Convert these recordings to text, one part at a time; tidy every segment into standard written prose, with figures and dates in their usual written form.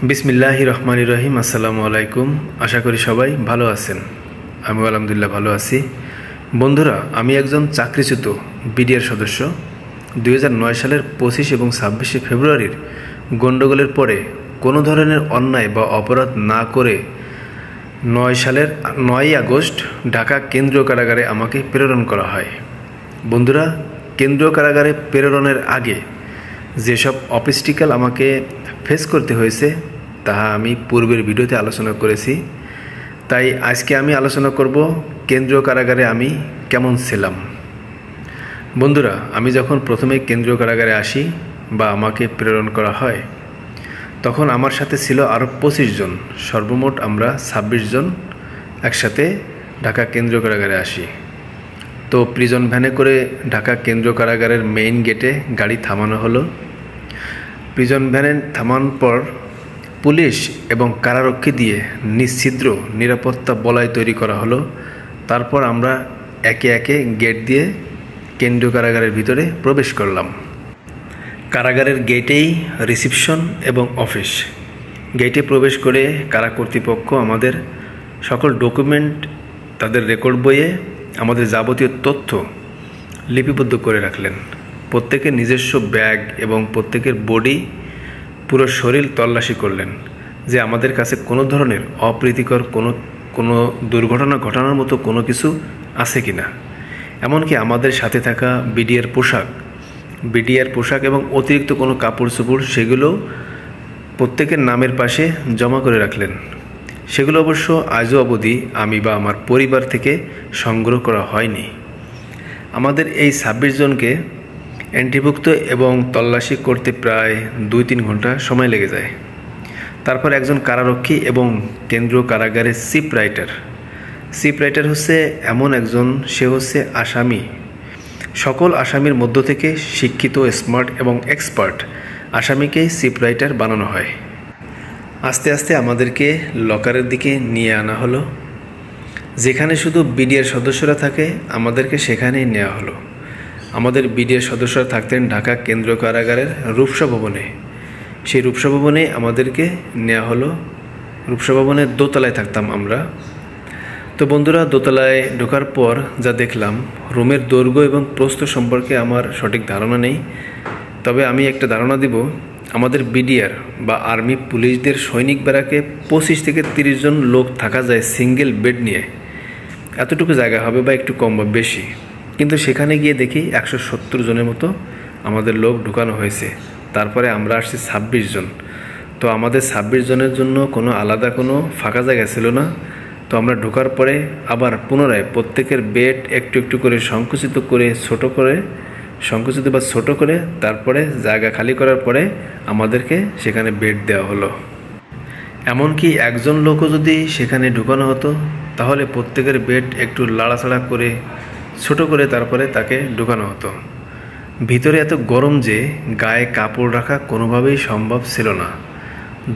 বিসমিল্লাহির রহমানির রহিম। আসসালামু আলাইকুম। আশা করি সবাই ভালো আছেন। আমিও আলহামদুলিল্লাহ ভালো আছি। বন্ধুরা, আমি একজন চাকরিচ্যুত বিডিআর সদস্য। 2009 সালের 25 এবং 26 ফেব্রুয়ারির গণ্ডগোলের পরে কোনো ধরনের অন্যায় বা অপরাধ না করে 9 সালের 9ই আগস্ট ঢাকা কেন্দ্রীয় কারাগারে আমাকে প্রেরণ করা হয়। বন্ধুরা, কেন্দ্রীয় কারাগারে প্রেরণের আগে যেসব অবস্টিকেল আমাকে ফেস করতে হয়েছে তাহা আমি পূর্বের ভিডিওতে আলোচনা করেছি। তাই আজকে আমি আলোচনা করব কেন্দ্রীয় কারাগারে আমি কেমন ছিলাম। বন্ধুরা, আমি যখন প্রথমে কেন্দ্রীয় কারাগারে আসি বা আমাকে প্রেরণ করা হয় তখন আমার সাথে ছিল আরও 25 জন। সর্বমোট আমরা 26 জন একসাথে ঢাকা কেন্দ্রীয় কারাগারে আসি। তো প্রিজন ভ্যানে করে ঢাকা কেন্দ্রীয় কারাগারের মেইন গেটে গাড়ি থামানো হলো। প্রিজন ভ্যানে থামানোর পর পুলিশ এবং কারারক্ষী দিয়ে নিশ্ছিদ্র নিরাপত্তা বলয় তৈরি করা হলো। তারপর আমরা একে একে গেট দিয়ে কেন্দ্রীয় কারাগারের ভিতরে প্রবেশ করলাম। কারাগারের গেটেই রিসিপশন এবং অফিস। গেটে প্রবেশ করে কারা কর্তৃপক্ষ আমাদের সকল ডকুমেন্ট, তাদের রেকর্ড বইয়ে আমাদের যাবতীয় তথ্য লিপিবদ্ধ করে রাখলেন। প্রত্যেকের নিজস্ব ব্যাগ এবং প্রত্যেকের বডি, পুরো শরীর তল্লাশি করলেন যে আমাদের কাছে কোনো ধরনের অপ্রীতিকর কোনো দুর্ঘটনা ঘটানোর মতো কোনো কিছু আছে কি না। এমনকি আমাদের সাথে থাকা বিডিআর পোশাক এবং অতিরিক্ত কোনো কাপড় চোপড় সেগুলো প্রত্যেকের নামের পাশে জমা করে রাখলেন। সেগুলো অবশ্য আজও অবধি আমি বা আমার পরিবার থেকে সংগ্রহ করা হয়নি। আমাদের এই 26 জনকে এন্ট্রিভুক্ত এবং তল্লাশি করতে প্রায় 2-3 ঘন্টা সময় লেগে যায়। তারপর একজন কারারক্ষী এবং কেন্দ্রীয় কারাগারের চিফ রাইটার হচ্ছে এমন একজন, সে হচ্ছে আসামি। সকল আসামির মধ্য থেকে শিক্ষিত, স্মার্ট এবং এক্সপার্ট আসামিকেই চিফ রাইটার বানানো হয়। আস্তে আস্তে আমাদেরকে লকারের দিকে নিয়ে আনা হলো। যেখানে শুধু বিডিআর সদস্যরা থাকে আমাদেরকে সেখানেই নেওয়া হলো। আমাদের বিডিআর সদস্যরা থাকতেন ঢাকা কেন্দ্রীয় কারাগারের রূপসা ভবনে। সেই রূপসা ভবনে আমাদেরকে নেওয়া হলো। রূপসা ভবনের দোতলায় থাকতাম আমরা। তো বন্ধুরা, দোতলায় ঢোকার পর যা দেখলাম, রুমের দৈর্ঘ্য এবং প্রস্থ সম্পর্কে আমার সঠিক ধারণা নেই। তবে আমি একটা ধারণা দিব, আমাদের বিডিআর বা আর্মি পুলিশদের সৈনিক ব্যারাকে 25 থেকে 30 জন লোক থাকা যায় সিঙ্গেল বেড নিয়ে। এতটুকু জায়গা হবে বা একটু কম বা বেশি, কিন্তু সেখানে গিয়ে দেখি 170 জনের মতো আমাদের লোক ঢুকানো হয়েছে। তারপরে আমরা আসছি 26 জন। তো আমাদের 26 জনের জন্য কোনো আলাদা কোনো ফাঁকা জায়গা ছিল না। তো আমরা ঢোকার পরে আবার পুনরায় প্রত্যেকের বেড একটু একটু করে সংকুচিত করে তারপরে জায়গা খালি করার পরে আমাদেরকে সেখানে বেড দেওয়া হলো। এমনকি একজন লোকও যদি সেখানে ঢুকানো হতো তাহলে প্রত্যেকের বেড একটু লাড়াছাড়া করে ছোট করে তারপরে তাকে ঢুকানো হতো। ভিতরে এত গরম যে গায়ে কাপড় রাখা কোনোভাবেই সম্ভব ছিল না।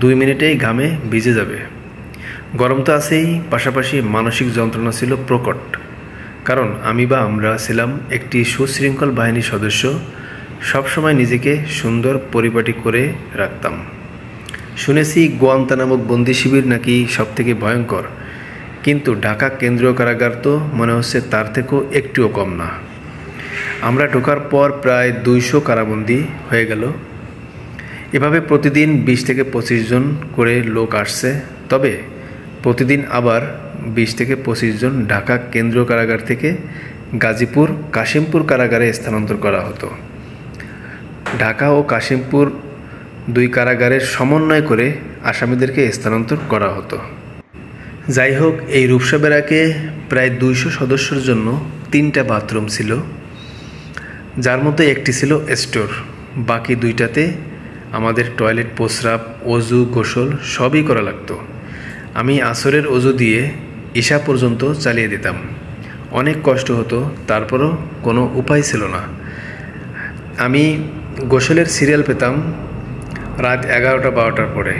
2 মিনিটেই ঘামে ভিজে যাবে। গরম তো আছেই, পাশাপাশি মানসিক যন্ত্রণা ছিল প্রকট। কারণ আমরা ছিলাম একটি সুশৃঙ্খল বাহিনীর সদস্য। সবসময় নিজেকে সুন্দর পরিপাটি করে রাখতাম। শুনেছি গোয়ান্তা নামক বন্দি শিবির নাকি সবথেকে ভয়ঙ্কর, কিন্তু ঢাকা কেন্দ্রীয় কারাগার তো মনে হচ্ছে তার থেকেও একটুও কম না। আমরা ঢোকার পর প্রায় 200 কারাবন্দী হয়ে গেল। এভাবে প্রতিদিন 20 থেকে 25 জন করে লোক আসছে। তবে প্রতিদিন আবার 20 থেকে 25 জন ঢাকা কেন্দ্রীয় কারাগার থেকে গাজীপুর, কাশিমপুর কারাগারে স্থানান্তর করা হতো। ঢাকা ও কাশিমপুর 2 কারাগারের সমন্বয় করে আসামিদেরকে স্থানান্তর করা হতো। যাই হোক, এই রূপসা ব্যারাকে প্রায় 200 সদস্যের জন্য 3টা বাথরুম ছিল, যার মধ্যে একটি ছিল স্টোর। বাকি 2টাতে আমাদের টয়লেট, প্রস্রাব, অজু, গোসল সবই করা লাগতো। আমি আসরের অজু দিয়ে ঈশা পর্যন্ত চালিয়ে দিতাম। অনেক কষ্ট হতো, তারপরও কোনো উপায় ছিল না। আমি গোসলের সিরিয়াল পেতাম রাত 11টা-12টার পরে।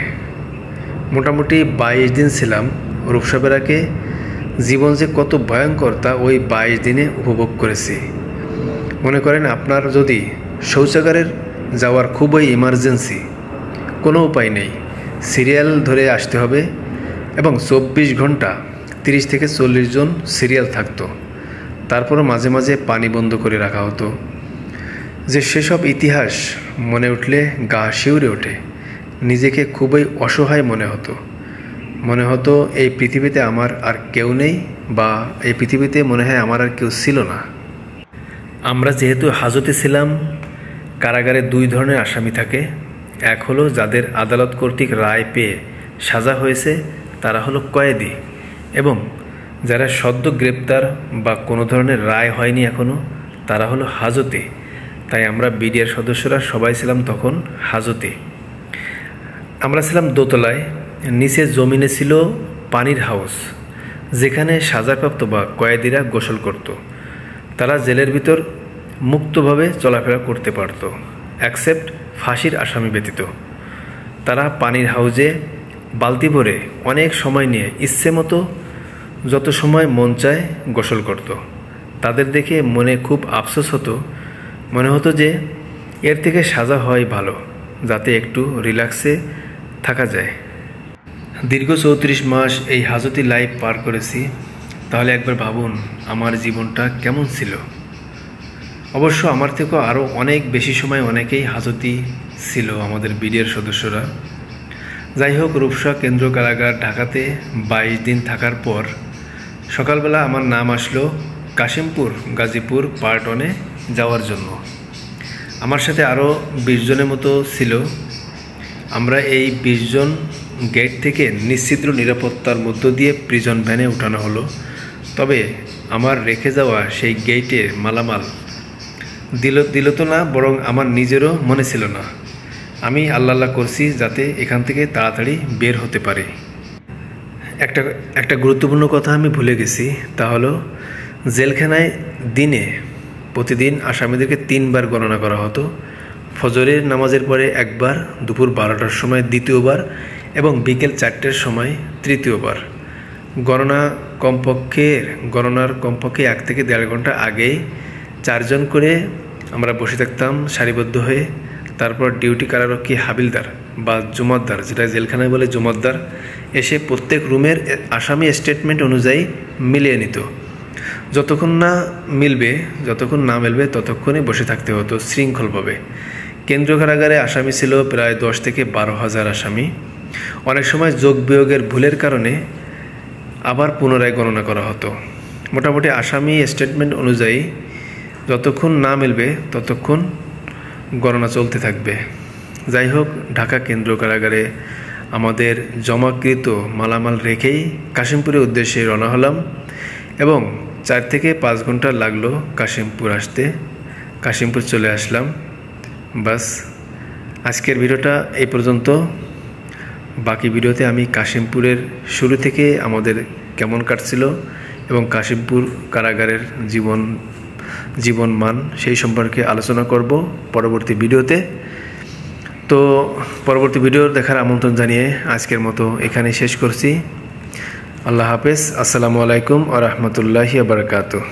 মোটামুটি 22 দিন ছিলাম রূপসা ব্যারাকে। জীবন যে কত ভয়ঙ্কর তা ওই 22 দিনে উপভোগ করেছি। মনে করেন, আপনার যদি শৌচাগারের যাওয়ার খুবই ইমার্জেন্সি, কোনো উপায় নেই, সিরিয়াল ধরে আসতে হবে এবং 24 ঘন্টা 30 থেকে 40 জন সিরিয়াল থাকতো। তারপরও মাঝে মাঝে পানি বন্ধ করে রাখা হতো। যে সেসব ইতিহাস মনে উঠলে গা শিউরে ওঠে। নিজেকে খুবই অসহায় মনে হতো এই পৃথিবীতে আমার আর কেউ নেই, বা এই পৃথিবীতে মনে হয় আমার আর কেউ ছিল না। আমরা যেহেতু হাজতে ছিলাম, কারাগারে 2 ধরনের আসামি থাকে। এক হলো যাদের আদালত কর্তৃক রায় পেয়ে সাজা হয়েছে, তারা হলো কয়েদি, এবং যারা সদ্য গ্রেপ্তার বা কোনো ধরনের রায় হয়নি এখনও, তারা হলো হাজতে। তাই আমরা বিডিআর সদস্যরা সবাই ছিলাম তখন হাজতে। আমরা ছিলাম দোতলায়, নিচে জমিনে ছিল পানির হাউস, যেখানে সাজাপ্রাপ্ত বা কয়েদিরা গোসল করত। তারা জেলের ভিতর মুক্তভাবে চলাফেরা করতে পারত, অ্যাকসেপ্ট ফাঁসির আসামি ব্যতীত। তারা পানির হাউজে বালতি ভরে অনেক সময় নিয়ে ইচ্ছে মতো যত সময় মন চায় গোসল করত। তাদের দেখে মনে খুব আফসোস হতো। মনে হতো যে এর থেকে সাজা হয় ভালো, যাতে একটু রিল্যাক্সে থাকা যায়। দীর্ঘ 34 মাস এই হাজতি লাইফ পার করেছি। তাহলে একবার ভাবুন আমার জীবনটা কেমন ছিল। অবশ্য আমার থেকেও আরও অনেক বেশি সময় অনেকেই হাজতি ছিল আমাদের বিডিআর সদস্যরা। যাই হোক, রূপসা কেন্দ্র কারাগার ঢাকাতে 22 দিন থাকার পর সকালবেলা আমার নাম আসলো কাশিমপুর গাজীপুর পার্ট 1-এ যাওয়ার জন্য। আমার সাথে আরও 20 জনের মতো ছিল। আমরা এই 20 জন গেট থেকে নিশ্চিদ্র নিরাপত্তার মধ্য দিয়ে প্রিজন ভ্যানে উঠানো হলো। তবে আমার রেখে যাওয়া সেই গেটের মালামাল দিল তো না, বরং আমার নিজেরও মনে ছিল না। আমি আল্লাহ করছি যাতে এখান থেকে তাড়াতাড়ি বের হতে পারি। একটা গুরুত্বপূর্ণ কথা আমি ভুলে গেছি, তা হলো জেলখানায় প্রতিদিন আসামিদেরকে 3 বার গণনা করা হতো। ফজরের নামাজের পরে একবার, দুপুর 12টার সময় দ্বিতীয়বার, এবং বিকেল 4টের সময় তৃতীয়বার। গণনার কমপক্ষে 1 থেকে 1.5 ঘন্টা আগেই 4 জন করে আমরা বসে থাকতাম সারিবদ্ধ হয়ে। তারপর ডিউটি কারারক্ষী হাবিলদার বা জুমাদ্দার, যেটা জেলখানায় বলে জুমাদ্দার, এসে প্রত্যেক রুমের আসামি স্টেটমেন্ট অনুযায়ী মিলিয়ে নিত। যতক্ষণ না মিলবে ততক্ষণই বসে থাকতে হতো শৃঙ্খলভাবে। কেন্দ্রীয় কারাগারে আসামি ছিল প্রায় 10 থেকে 12,000 আসামি। অনেক সময় যোগ বিয়োগের ভুলের কারণে আবার পুনরায় গণনা করা হতো। মোটামুটি আসামি স্টেটমেন্ট অনুযায়ী যতক্ষণ না মিলবে ততক্ষণ গণনা চলতে থাকবে। যাই হোক, ঢাকা কেন্দ্রীয় কারাগারে আমাদের জমাকৃত মালামাল রেখেই কাশিমপুরের উদ্দেশ্যে রওনা হলাম, এবং 4 থেকে 5 ঘন্টা লাগলো কাশিমপুর আসতে। কাশিমপুর চলে আসলাম। বাস, আজকের ভিডিওটা এই পর্যন্ত। বাকি ভিডিওতে আমি কাশিমপুরের শুরু থেকে আমাদের কেমন কাটছিল এবং কাশিমপুর কারাগারের জীবন মান সেই সম্পর্কে আলোচনা করব পরবর্তী ভিডিওতে। তো পরবর্তী ভিডিও দেখার আমন্ত্রণ জানিয়ে আজকের মতো এখানে শেষ করছি। আল্লাহ হাফেজ। আসসালামু আলাইকুম ওয়া রাহমাতুল্লাহি ওয়া বারাকাতুহু।